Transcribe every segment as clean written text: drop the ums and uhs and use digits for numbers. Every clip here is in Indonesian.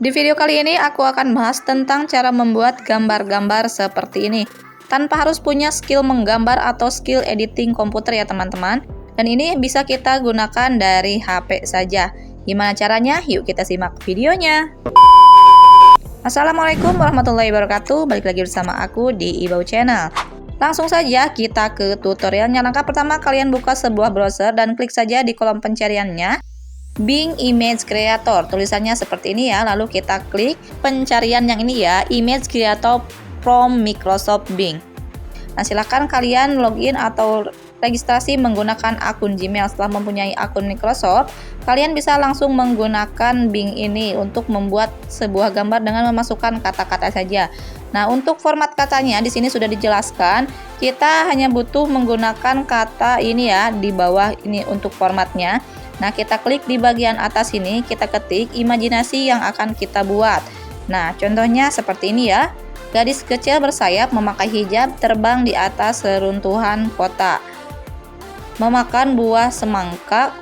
Di video kali ini aku akan bahas tentang cara membuat gambar-gambar seperti ini tanpa harus punya skill menggambar atau skill editing komputer ya teman-teman. Dan ini bisa kita gunakan dari HP saja. Gimana caranya? Yuk kita simak videonya. Assalamualaikum warahmatullahi wabarakatuh. Balik lagi bersama aku di Ibau Channel. Langsung saja kita ke tutorialnya. Langkah pertama, kalian buka sebuah browser dan klik saja di kolom pencariannya Bing Image Creator, tulisannya seperti ini ya. Lalu kita klik pencarian yang ini ya, Image Creator from Microsoft Bing. Nah, silakan kalian login atau registrasi menggunakan akun Gmail. Setelah mempunyai akun Microsoft, kalian bisa langsung menggunakan Bing ini untuk membuat sebuah gambar dengan memasukkan kata-kata saja. Nah, untuk format katanya di sini sudah dijelaskan. Kita hanya butuh menggunakan kata ini ya di bawah ini untuk formatnya. Nah, kita klik di bagian atas ini, kita ketik imajinasi yang akan kita buat. Nah, contohnya seperti ini ya. Gadis kecil bersayap memakai hijab terbang di atas reruntuhan kota. Memakan buah semangka.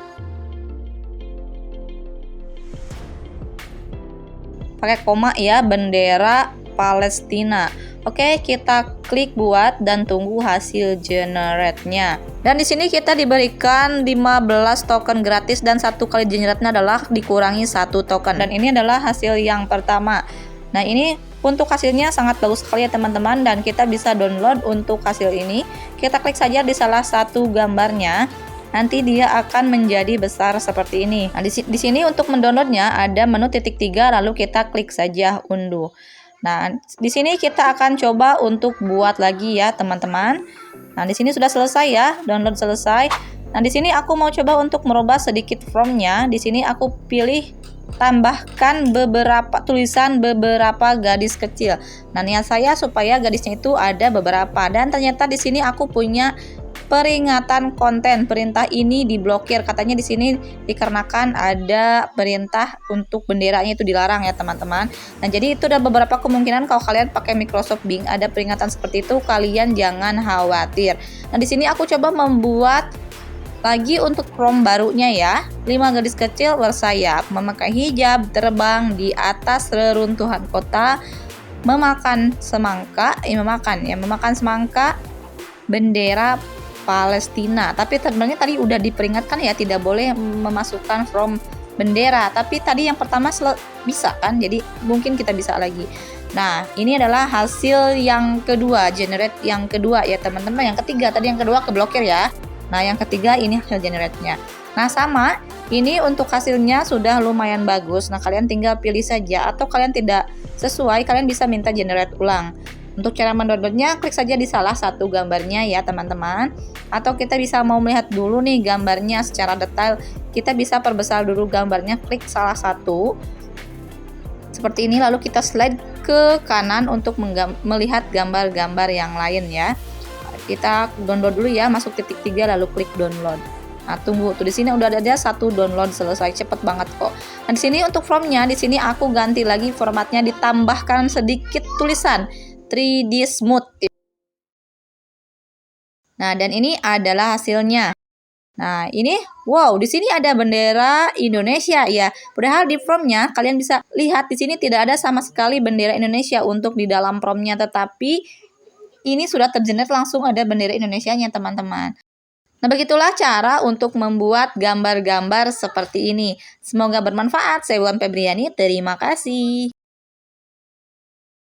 Pakai koma ya, bendera Palestina. Oke, kita klik buat dan tunggu hasil generate-nya. Dan di sini kita diberikan 15 token gratis dan satu kali generate-nya adalah dikurangi 1 token. Dan ini adalah hasil yang pertama. Nah, ini untuk hasilnya sangat bagus sekali ya teman-teman, dan kita bisa download untuk hasil ini. Kita klik saja di salah satu gambarnya. Nanti dia akan menjadi besar seperti ini. Nah, di sini untuk mendownloadnya ada menu titik 3, lalu kita klik saja unduh. Nah, di sini kita akan coba untuk buat lagi ya, teman-teman. Nah, di sini sudah selesai ya, download selesai. Nah, di sini aku mau coba untuk merubah sedikit from-nya. Di sini aku pilih tambahkan beberapa tulisan beberapa gadis kecil. Nah, niat saya supaya gadisnya itu ada beberapa, dan ternyata di sini aku punya peringatan konten. Perintah ini diblokir katanya di sini dikarenakan ada perintah untuk benderanya itu dilarang ya teman-teman. Nah, jadi itu ada beberapa kemungkinan kalau kalian pakai Microsoft Bing ada peringatan seperti itu, kalian jangan khawatir. Nah, di sini aku coba membuat lagi untuk prompt barunya ya. 5 gadis kecil bersayap memakai hijab terbang di atas reruntuhan kota, memakan semangka, memakan semangka, bendera Palestina. Tapi sebenarnya tadi udah diperingatkan ya, tidak boleh memasukkan from bendera. Tapi tadi yang pertama bisa kan, jadi mungkin kita bisa lagi. Nah, ini adalah hasil yang kedua, generate yang kedua ya teman-teman. Yang ketiga, tadi yang kedua keblokir ya. Nah, yang ketiga ini hasil generate-nya. Nah, sama, ini untuk hasilnya sudah lumayan bagus. Nah, kalian tinggal pilih saja, atau kalian tidak sesuai, kalian bisa minta generate ulang. Untuk cara mendownloadnya, klik saja di salah satu gambarnya ya teman-teman. Atau kita bisa mau melihat dulu nih gambarnya secara detail, kita bisa perbesar dulu gambarnya, klik salah satu seperti ini, lalu kita slide ke kanan untuk melihat gambar-gambar yang lain ya. Kita download dulu ya, masuk titik 3 lalu klik download. Nah, tunggu tuh, di sini udah ada satu download selesai, cepet banget kok. Nah, di sini untuk from-nya, di sini aku ganti lagi formatnya, ditambahkan sedikit tulisan 3D Smooth. Nah, dan ini adalah hasilnya. Nah, ini wow, di sini ada bendera Indonesia ya. Padahal di prompt-nya kalian bisa lihat di sini tidak ada sama sekali bendera Indonesia untuk di dalam prompt-nya, tetapi ini sudah tergenerate langsung ada bendera Indonesianya, teman-teman. Nah, begitulah cara untuk membuat gambar-gambar seperti ini. Semoga bermanfaat. Saya Wulan Febriani, terima kasih.